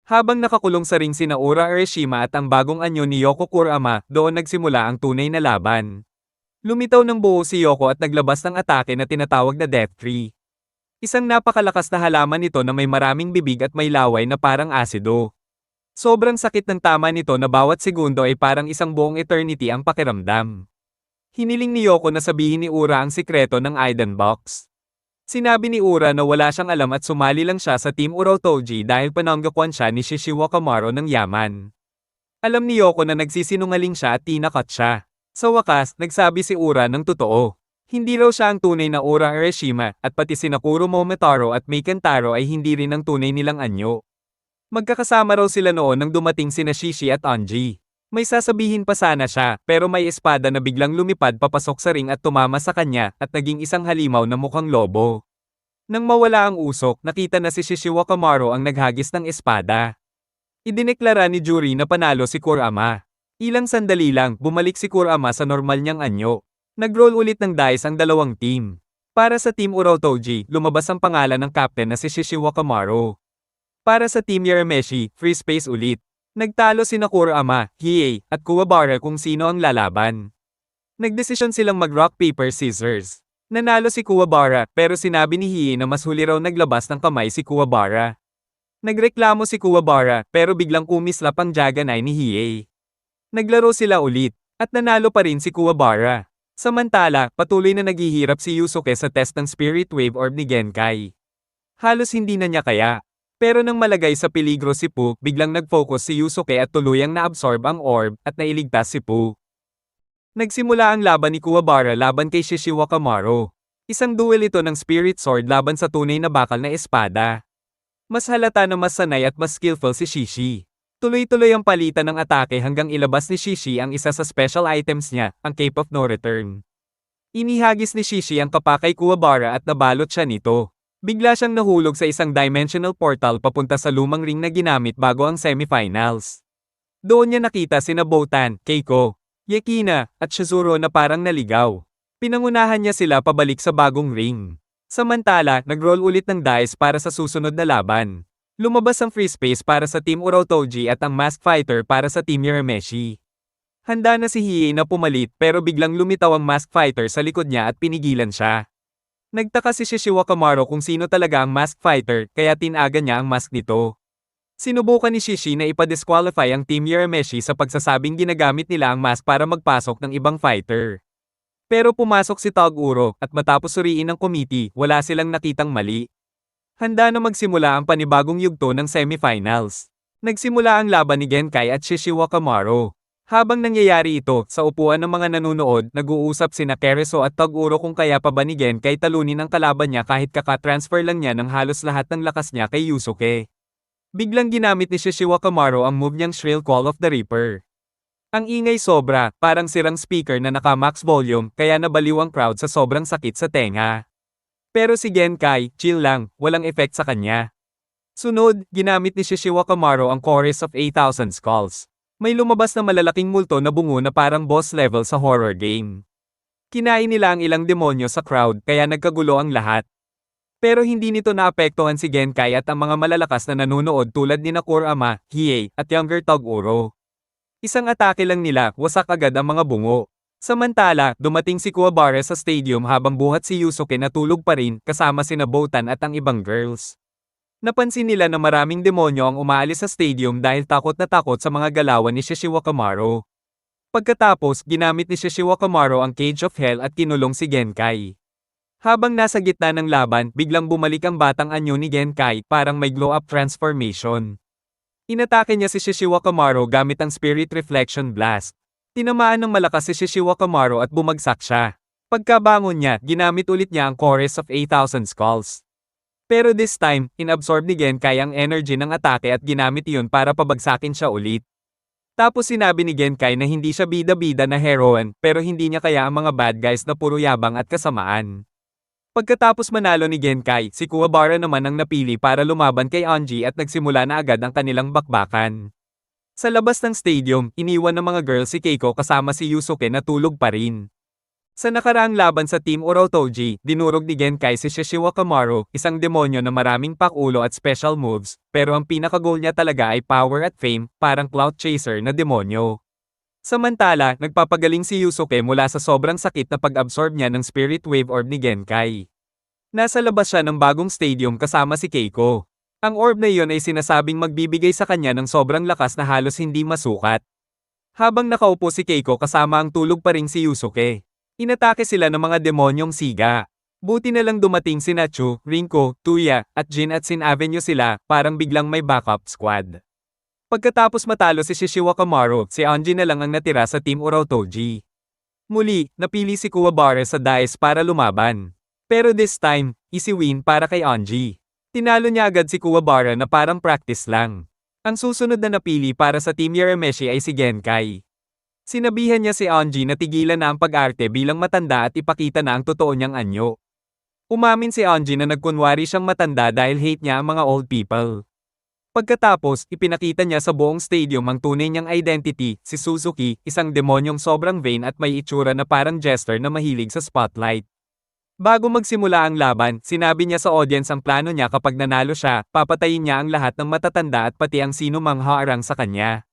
Habang nakakulong sa ring sina Ura Urashima at ang bagong anyo ni Yoko Kurama, doon nagsimula ang tunay na laban. Lumitaw ng buo si Yoko at naglabas ng atake na tinatawag na Death Tree. Isang napakalakas na halaman nito na may maraming bibig at may laway na parang asido. Sobrang sakit ng tama nito na bawat segundo ay parang isang buong eternity ang pakiramdam. Hiniling ni Yoko na sabihin ni Ura ang sikreto ng Iden Box. Sinabi ni Ura na wala siyang alam at sumali lang siya sa Team Urotoji dahil pananggakuan siya ni Shishi Wakamaro ng yaman. Alam ni Yoko na nagsisinungaling siya at tinakot siya. Sa wakas, nagsabi si Ura ng totoo. Hindi raw siya ang tunay na Ura Urashima at pati sina Kuro Momotaro at Mei Kentaro ay hindi rin ang tunay nilang anyo. Magkakasama raw sila noon nang dumating sina Shishi at Onji. May sasabihin pa sana siya, pero may espada na biglang lumipad papasok sa ring at tumama sa kanya at naging isang halimaw na mukhang lobo. Nang mawala ang usok, nakita na si Shishi Wakamaro ang naghagis ng espada. Idineklara ni Juri na panalo si Kurama. Ilang sandali lang, bumalik si Kurama sa normal niyang anyo. Nag-roll ulit ng dice ang dalawang team. Para sa Team Urotoji, lumabas ang pangalan ng captain na si Shishi Wakamaro. Para sa Team Urameshi, free space ulit. Nagtalo sina Kurama, Hiei, at Kuwabara kung sino ang lalaban. Nagdesisyon silang mag-rock paper scissors. Nanalo si Kuwabara, pero sinabi ni Hiei na mas huli raw naglabas ng kamay si Kuwabara. Nagreklamo si Kuwabara, pero biglang kumislap ang Jaganai ni Hiei. Naglaro sila ulit, at nanalo pa rin si Kuwabara. Samantala, patuloy na naghihirap si Yusuke sa test ng Spirit Wave Orb ni Genkai. Halos hindi na niya kaya. Pero nang malagay sa peligro si Pooh, biglang nag-focus si Yusuke at tuluyang na-absorb ang orb at nailigtas si Pooh. Nagsimula ang laban ni Kuwabara laban kay Shishi Wakamaro. Isang duel ito ng Spirit Sword laban sa tunay na bakal na espada. Mas halata na mas sanay at mas skillful si Shishi. Tuloy-tuloy ang palitan ng atake hanggang ilabas ni Shishi ang isa sa special items niya, ang Cape of No Return. Inihagis ni Shishi ang kapakay Kuwabara at nabalot siya nito. Bigla siyang nahulog sa isang dimensional portal papunta sa lumang ring na ginamit bago ang semifinals. Doon niya nakita sina Botan, Keiko, Yekina, at Shizuru na parang naligaw. Pinangunahan niya sila pabalik sa bagong ring. Samantala, nag-roll ulit ng dice para sa susunod na laban. Lumabas ang free space para sa Team Urotoji at ang Masked Fighter para sa Team Urameshi. Handa na si Hiei na pumalit pero biglang lumitaw ang Masked Fighter sa likod niya at pinigilan siya. Nagtaka si Shishi Wakamaro kung sino talaga ang Masked Fighter, kaya tinaga niya ang mask nito. Sinubukan ni Shishi na ipa-disqualify ang Team Urameshi sa pagsasabing ginagamit nila ang mask para magpasok ng ibang fighter. Pero pumasok si Toguro, at matapos suriin ng committee, wala silang nakitang mali. Handa na magsimula ang panibagong yugto ng semifinals. Nagsimula ang laban ni Genkai at Shishi Wakamaro. Habang nangyayari ito, sa upuan ng mga nanunood, nag-uusap sina Kereso at Toguro kung kaya pa ba ni Genkai talunin ang kalaban niya kahit kaka-transfer lang niya ng halos lahat ng lakas niya kay Yusuke. Biglang ginamit ni Shishi Wakamaro ang move niyang Shrill Call of the Reaper. Ang ingay sobra, parang sirang speaker na naka-max volume, kaya nabaliw ang crowd sa sobrang sakit sa tenga. Pero si Genkai, chill lang, walang effect sa kanya. Sunod, ginamit ni Shishi Wakamaro ang Chorus of 8,000 Skulls. May lumabas na malalaking multo na bungo na parang boss level sa horror game. Kinain nila ang ilang demonyo sa crowd kaya nagkagulo ang lahat. Pero hindi nito naapektuhan si Genkai at ang mga malalakas na nanunood tulad ni Kurama, Hiei, at younger Toguro. Isang atake lang nila, wasak agad ang mga bungo. Samantala, dumating si Kuwabara sa stadium habang buhat si Yusuke na tulog pa rin kasama sina Botan at ang ibang girls. Napansin nila na maraming demonyo ang umaalis sa stadium dahil takot na takot sa mga galawan ni Shishi Wakamaro. Pagkatapos, ginamit ni Shishi Wakamaro ang Cage of Hell at kinulong si Genkai. Habang nasa gitna ng laban, biglang bumalik ang batang anyo ni Genkai, parang may glow-up transformation. Inatake niya si Shishi Wakamaro gamit ang Spirit Reflection Blast. Tinamaan ng malakas si Shishi Wakamaro at bumagsak siya. Pagkabangon niya, ginamit ulit niya ang Chorus of 8,000 Skulls. Pero this time, inabsorb ni Genkai ang energy ng atake at ginamit iyon para pabagsakin siya ulit. Tapos sinabi ni Genkai na hindi siya bida-bida na heroine, pero hindi niya kaya ang mga bad guys na puro yabang at kasamaan. Pagkatapos manalo ni Genkai, si Kuwabara naman ang napili para lumaban kay Onji at nagsimula na agad ang kanilang bakbakan. Sa labas ng stadium, iniwan ng mga girls si Keiko kasama si Yusuke na tulog pa rin. Sa nakaraang laban sa Team Urotoji, dinurog ni Genkai si Shishiwakamaru, isang demonyo na maraming pakulo at special moves, pero ang pinaka-goal niya talaga ay power at fame, parang clout chaser na demonyo. Samantala, nagpapagaling si Yusuke mula sa sobrang sakit na pag-absorb niya ng Spirit Wave Orb ni Genkai. Nasa labas siya ng bagong stadium kasama si Keiko. Ang orb na iyon ay sinasabing magbibigay sa kanya ng sobrang lakas na halos hindi masukat. Habang nakaupo si Keiko kasama ang tulog pa ring si Yusuke. Inatake sila ng mga demonyong siga. Buti na lang dumating si Nacho, Rinko, Tuya, at Jin at Sin Avenue sila, parang biglang may backup squad. Pagkatapos matalo si Shishiwakamaru, si Anji na lang ang natira sa Team Urotoji. Muli, napili si Kuwabara sa dice para lumaban. Pero this time, easy win para kay Anji. Tinalo niya agad si Kuwabara na parang practice lang. Ang susunod na napili para sa Team Urameshi ay si Genkai. Sinabihan niya si Anji na tigilan na ang pag-arte bilang matanda at ipakita na ang totoo niyang anyo. Umamin si Anji na nagkunwari siyang matanda dahil hate niya ang mga old people. Pagkatapos, ipinakita niya sa buong stadium ang tunay niyang identity, si Suzuki, isang demonyong sobrang vain at may itsura na parang jester na mahilig sa spotlight. Bago magsimula ang laban, sinabi niya sa audience ang plano niya kapag nanalo siya, papatayin niya ang lahat ng matatanda at pati ang sino mang haarang sa kanya.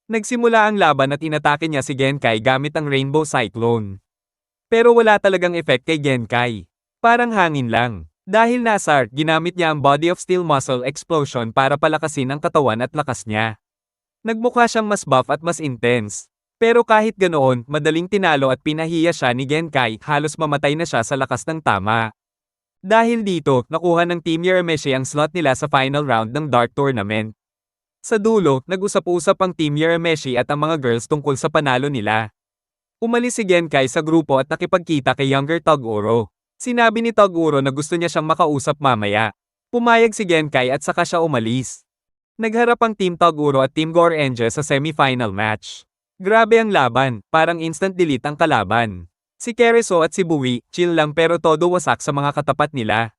Nagsimula ang laban at inatake niya si Genkai gamit ang Rainbow Cyclone. Pero wala talagang effect kay Genkai. Parang hangin lang. Dahil nasar, ginamit niya ang Body of Steel Muscle Explosion para palakasin ang katawan at lakas niya. Nagmukha siyang mas buff at mas intense. Pero kahit ganoon, madaling tinalo at pinahiya siya ni Genkai, halos mamatay na siya sa lakas ng tama. Dahil dito, nakuha ng Team Urameshi ang slot nila sa final round ng Dark Tournament. Sa dulo, nag-usap-usap ang Team Urameshi at ang mga girls tungkol sa panalo nila. Umalis si Genkai sa grupo at nakipagkita kay younger Toguro. Sinabi ni Toguro na gusto niya siyang makausap mamaya. Pumayag si Genkai at saka siya umalis. Nagharap ang Team Toguro at Team Gorenje sa semi-final match. Grabe ang laban, parang instant delete ang kalaban. Si Kereso at si Bui, chill lang pero todo wasak sa mga katapat nila.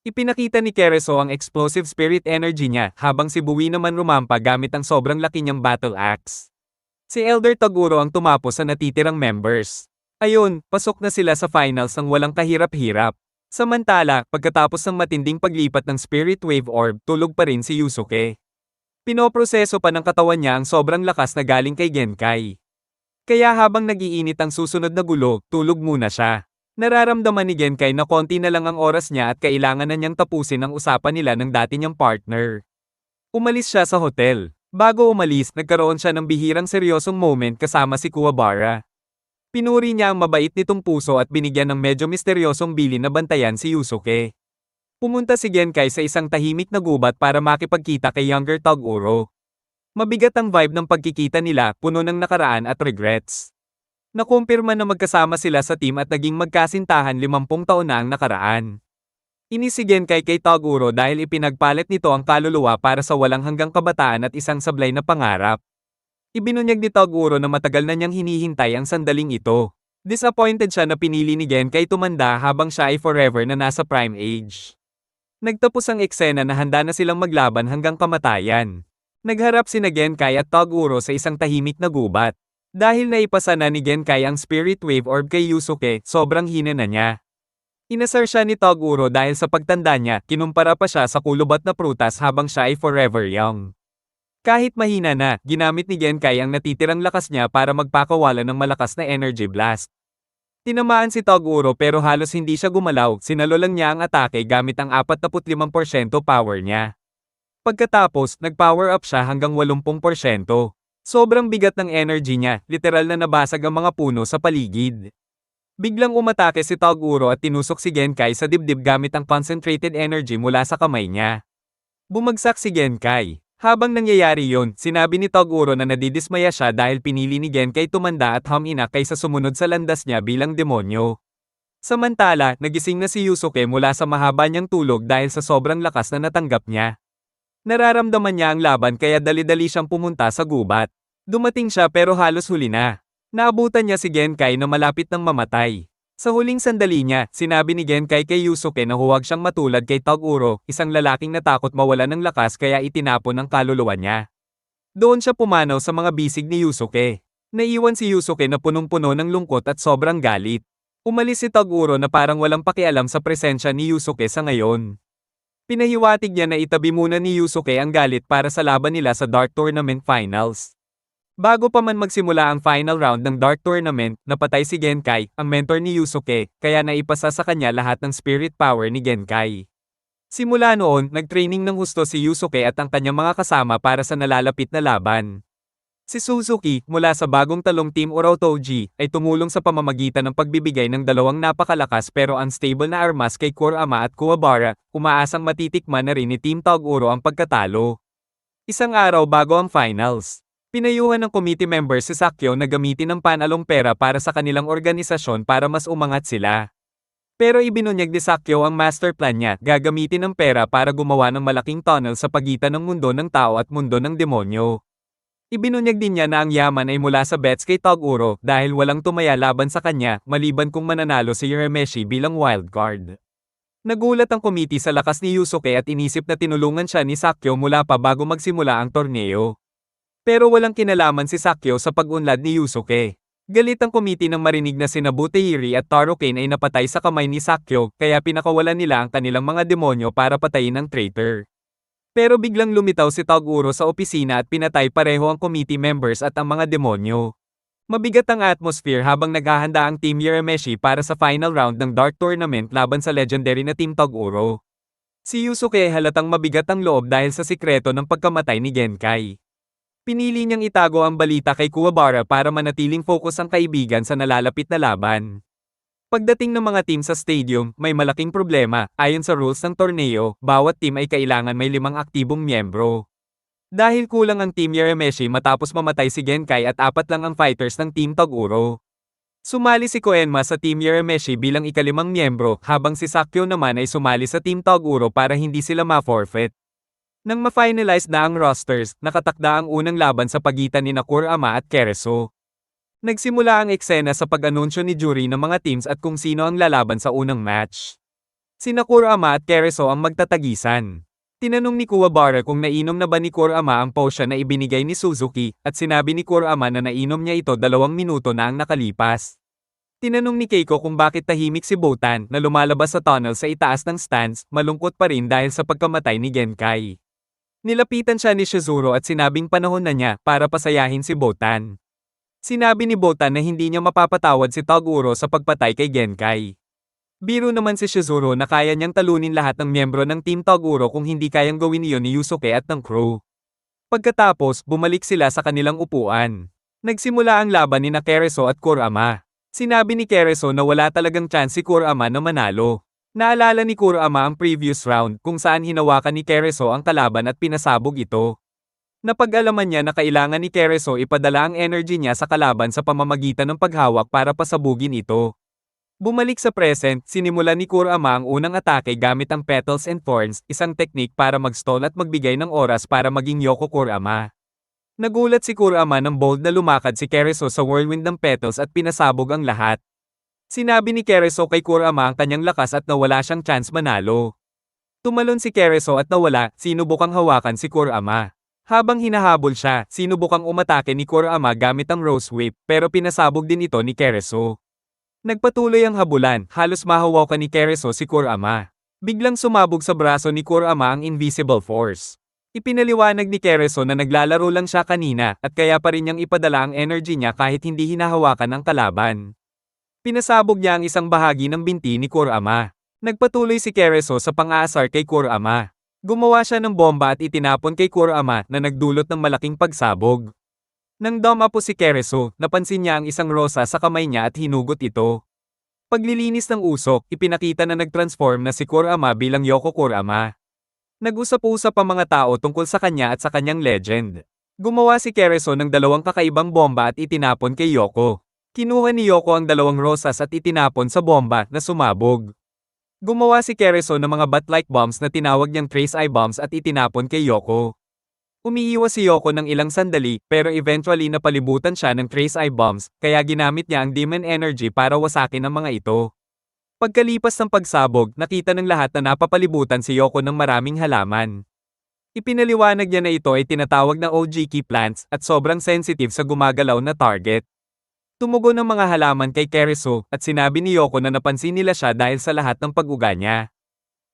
Ipinakita ni Kereso ang explosive spirit energy niya, habang si Bui naman rumampa gamit ang sobrang laki niyang battle axe. Si Elder Toguro ang tumapos sa natitirang members. Ayun, pasok na sila sa finals ng walang kahirap-hirap. Samantala, pagkatapos ng matinding paglipat ng Spirit Wave Orb, tulog pa rin si Yusuke. Pinoproseso pa ng katawan niya ang sobrang lakas na galing kay Genkai. Kaya habang nagiinit ang susunod na gulo, tulog muna siya. Nararamdaman ni Genkai na konti na lang ang oras niya at kailangan na niyang tapusin ang usapan nila ng dati niyang partner. Umalis siya sa hotel. Bago umalis, nagkaroon siya ng bihirang seryosong moment kasama si Kuwabara. Pinuri niya ang mabait nitong puso at binigyan ng medyo misteryosong bilin na bantayan si Yusuke. Pumunta si Genkai sa isang tahimik na gubat para makipagkita kay younger Toguro. Mabigat ang vibe ng pagkikita nila, puno ng nakaraan at regrets. Nakumpirma na magkasama sila sa team at naging magkasintahan 50 taon na ang nakaraan. Inis si Genkai kay Toguro dahil ipinagpalit nito ang kaluluwa para sa walang hanggang kabataan at isang sablay na pangarap. Ibinunyag ni Toguro na matagal na niyang hinihintay ang sandaling ito. Disappointed siya na pinili ni Genkai tumanda habang siya ay forever na nasa prime age. Nagtapos ang eksena na handa na silang maglaban hanggang kamatayan. Nagharap sina Genkai at Toguro sa isang tahimik na gubat. Dahil naipasa na ni Genkai ang Spirit Wave Orb kay Yusuke, sobrang hina na niya. Inasar siya ni Toguro dahil sa pagtanda niya, kinumpara pa siya sa kulubat na prutas habang siya ay forever young. Kahit mahina na, ginamit ni Genkai ang natitirang lakas niya para magpakawala ng malakas na energy blast. Tinamaan si Toguro pero halos hindi siya gumalaw, sinalo lang niya ang atake gamit ang 45% power niya. Pagkatapos, nag-power up siya hanggang 80%. Sobrang bigat ng energy niya, literal na nabasag ang mga puno sa paligid. Biglang umatake si Toguro at tinusok si Genkai sa dibdib gamit ang concentrated energy mula sa kamay niya. Bumagsak si Genkai. Habang nangyayari yon, sinabi ni Toguro na nadidismaya siya dahil pinili ni Genkai tumanda at humina kaysa sumunod sa landas niya bilang demonyo. Samantala, nagising na si Yusuke mula sa mahaba niyang tulog dahil sa sobrang lakas na natanggap niya. Nararamdaman niya ang laban kaya dali-dali siyang pumunta sa gubat. Dumating siya pero halos huli na. Naabutan niya si Genkai na malapit ng mamatay. Sa huling sandali niya, sinabi ni Genkai kay Yusuke na huwag siyang matulad kay Toguro, isang lalaking natakot mawala ng lakas kaya itinapon ang kaluluwa niya. Doon siya pumanaw sa mga bisig ni Yusuke. Naiwan si Yusuke na punong-puno ng lungkot at sobrang galit. Umalis si Toguro na parang walang pakialam sa presensya ni Yusuke sa ngayon. Pinahiwatig niya na itabi muna ni Yusuke ang galit para sa laban nila sa Dark Tournament Finals. Bago pa man magsimula ang final round ng Dark Tournament, napatay si Genkai, ang mentor ni Yusuke, kaya naipasa sa kanya lahat ng spirit power ni Genkai. Simula noon, nagtraining ng husto si Yusuke at ang kanyang mga kasama para sa nalalapit na laban. Si Suzuki, mula sa bagong talong Team Urotoji, ay tumulong sa pamamagitan ng pagbibigay ng dalawang napakalakas pero unstable na armas kay Kurama at Kuwabara, umaasang matitikman na rin ni Team Toguro ang pagkatalo. Isang araw bago ang finals, pinayuhan ng committee members si Sakyo na gamitin ang panalong pera para sa kanilang organisasyon para mas umangat sila. Pero ibinunyag ni Sakyo ang master plan niya, gagamitin ang pera para gumawa ng malaking tunnel sa pagitan ng mundo ng tao at mundo ng demonyo. Ibinunyag din niya na ang yaman ay mula sa bets kay Toguro dahil walang tumaya laban sa kanya maliban kung mananalo si Urameshi bilang wildcard. Nagulat ang committee sa lakas ni Yusuke at inisip na tinulungan siya ni Sakyo mula pa bago magsimula ang torneo. Pero walang kinalaman si Sakyo sa pag-unlad ni Yusuke. Galit ang committee nang marinig na sina Butehiri at Taro Kane ay napatay sa kamay ni Sakyo kaya pinakawalan nila ang kanilang mga demonyo para patayin ang traitor. Pero biglang lumitaw si Toguro sa opisina at pinatay pareho ang committee members at ang mga demonyo. Mabigat ang atmosphere habang naghahanda ang Team Urameshi para sa final round ng Dark Tournament laban sa legendary na Team Toguro. Si Yusuke ay halatang mabigat ang loob dahil sa sikreto ng pagkamatay ni Genkai. Pinili niyang itago ang balita kay Kuwabara para manatiling focus ang kaibigan sa nalalapit na laban. Pagdating ng mga team sa stadium, may malaking problema. Ayon sa rules ng torneo, bawat team ay kailangan may 5 aktibong miyembro. Dahil kulang ang Team Urameshi matapos mamatay si Genkai at 4 lang ang fighters ng Team Toguro. Sumali si Koenma sa Team Urameshi bilang ika-5 miyembro, habang si Sakyo naman ay sumali sa Team Toguro para hindi sila ma-forfeit. Nang ma-finalize na ang rosters, nakatakda ang unang laban sa pagitan ni Kurama at Kereso. Nagsimula ang eksena sa pag-anunsyo ni jury ng mga teams at kung sino ang lalaban sa unang match. Sina Kurama at Kereso ang magtatagisan. Tinanong ni Kuwabara kung nainom na ba ni Kurama ang potion na ibinigay ni Suzuki, at sinabi ni Kurama na nainom niya ito 2 minuto na ang nakalipas. Tinanong ni Keiko kung bakit tahimik si Botan na lumalabas sa tunnel sa itaas ng stands, malungkot pa rin dahil sa pagkamatay ni Genkai. Nilapitan siya ni Shizuru at sinabing panahon na niya para pasayahin si Botan. Sinabi ni Botan na hindi niya mapapatawad si Toguro sa pagpatay kay Genkai. Biro naman si Shizuru na kaya niyang talunin lahat ng miyembro ng Team Toguro kung hindi kayang gawin iyon ni Yusuke at ng crew. Pagkatapos, bumalik sila sa kanilang upuan. Nagsimula ang laban ni Kereso at Kurama. Sinabi ni Kereso na wala talagang chance si Kurama na manalo. Naalala ni Kurama ang previous round kung saan hinawakan ni Kereso ang kalaban at pinasabog ito. Napag-alaman niya na kailangan ni Kereso ipadala ang energy niya sa kalaban sa pamamagitan ng paghawak para pasabugin ito. Bumalik sa present, sinimula ni Kurama ang unang atake gamit ang Petals and Thorns, isang teknik para mag-stall at magbigay ng oras para maging Yoko Kurama. Nagulat si Kurama nang bold na lumakad si Kereso sa whirlwind ng Petals at pinasabog ang lahat. Sinabi ni Kereso kay Kurama ang kanyang lakas at nawala siyang chance manalo. Tumalon si Kereso at nawala, sinubukang hawakan si Kurama. Habang hinahabol siya, sinubukang umatake ni Kurama gamit ang Rose Whip, pero pinasabog din ito ni Kereso. Nagpatuloy ang habulan, halos mahawakan ni Kereso si Kurama. Biglang sumabog sa braso ni Kurama ang Invisible Force. Ipinaliwanag ni Kereso na naglalaro lang siya kanina, at kaya pa rin niyang ipadala ang energy niya kahit hindi hinahawakan ng kalaban. Pinasabog niya ang isang bahagi ng binti ni Kurama. Nagpatuloy si Kereso sa pang-aasar kay Kurama. Gumawa siya ng bomba at itinapon kay Kurama na nagdulot ng malaking pagsabog. Nang dumapo si Kereso, napansin niya ang isang rosa sa kamay niya at hinugot ito. Paglilinis ng usok, ipinakita na nag-transform na si Kurama bilang Yoko Kurama. Nag-usap-usap ang mga tao tungkol sa kanya at sa kanyang legend. Gumawa si Kereso ng 2 kakaibang bomba at itinapon kay Yoko. Kinuha ni Yoko ang 2 rosas at itinapon sa bomba na sumabog. Gumawa si Kereso ng mga bat-like bombs na tinawag niyang Trace Eye Bombs at itinapon kay Yoko. Umiiwas si Yoko ng ilang sandali, pero eventually napalibutan siya ng Trace Eye Bombs, kaya ginamit niya ang Demon Energy para wasakin ang mga ito. Pagkalipas ng pagsabog, nakita ng lahat na napapalibutan si Yoko ng maraming halaman. Ipinaliwanag niya na ito ay tinatawag na OG Key Plants at sobrang sensitive sa gumagalaw na target. Tumugon ang mga halaman kay Keriso at sinabi ni Yoko na napansin nila siya dahil sa lahat ng pag-uga niya.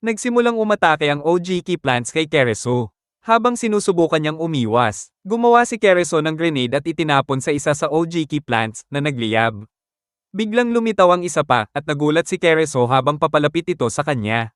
Nagsimulang umatake ang OGK plants kay Keriso. Habang sinusubukan niyang umiwas, gumawa si Keriso ng grenade at itinapon sa isa sa OGK plants na nagliyab. Biglang lumitaw ang isa pa at nagulat si Keriso habang papalapit ito sa kanya.